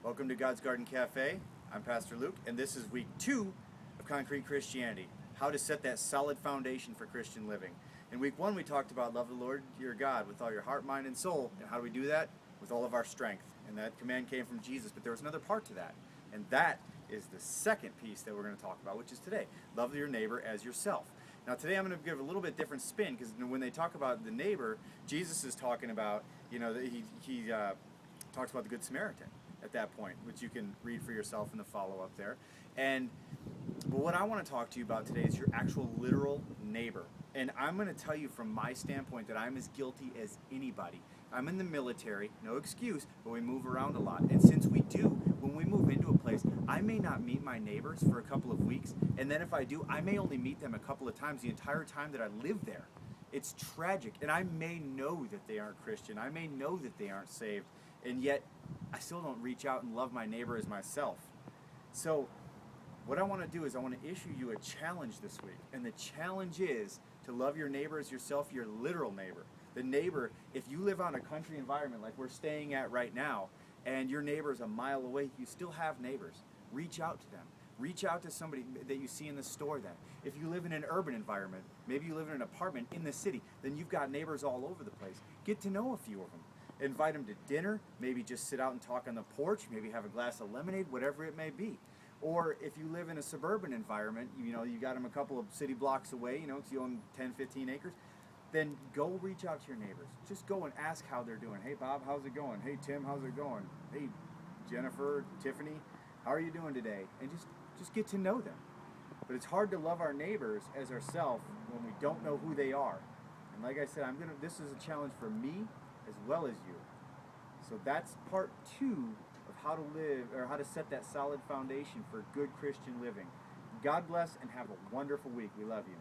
Welcome to God's Garden Cafe. I'm Pastor Luke, and this is week 2 of Concrete Christianity, how to set that solid foundation for Christian living. In week 1, we talked about love the Lord your God with all your heart, mind, and soul. And how do we do that? With all of our strength. And that command came from Jesus, but there was another part to that. And that is the second piece that we're going to talk about, which is today. Love your neighbor as yourself. Now today I'm going to give a little bit different spin, because when they talk about the neighbor, Jesus is talking about, he talks about the Good Samaritan at that point, which you can read for yourself in the follow-up there. But what I want to talk to you about today is your actual literal neighbor. And I'm going to tell you from my standpoint that I'm as guilty as anybody. I'm in the military, no excuse, but we move around a lot. And since we do, when we move into a place, I may not meet my neighbors for a couple of weeks. And then if I do, I may only meet them a couple of times the entire time that I live there. It's tragic. And I may know that they aren't Christian. I may know that they aren't saved. And yet, I still don't reach out and love my neighbor as myself. So, what I want to do is I want to issue you a challenge this week. And the challenge is to love your neighbor as yourself, your literal neighbor. The neighbor, if you live on a country environment like we're staying at right now, and your neighbor is a mile away, you still have neighbors. Reach out to them. Reach out to somebody that you see in the store then. If you live in an urban environment, maybe you live in an apartment in the city, then you've got neighbors all over the place. Get to know a few of them. Invite them to dinner, maybe just sit out and talk on the porch, maybe have a glass of lemonade, whatever it may be. Or if you live in a suburban environment, you got them a couple of city blocks away, because you own 10, 15 acres, then go reach out to your neighbors. Just go and ask how they're doing. Hey, Bob, how's it going? Hey, Tim, how's it going? Hey, Jennifer, Tiffany, how are you doing today? And just get to know them. But it's hard to love our neighbors as ourselves when we don't know who they are. And like I said, this is a challenge for me as well as you. So that's part 2 of how to live, or how to set that solid foundation for good Christian living. God bless and have a wonderful week. We love you.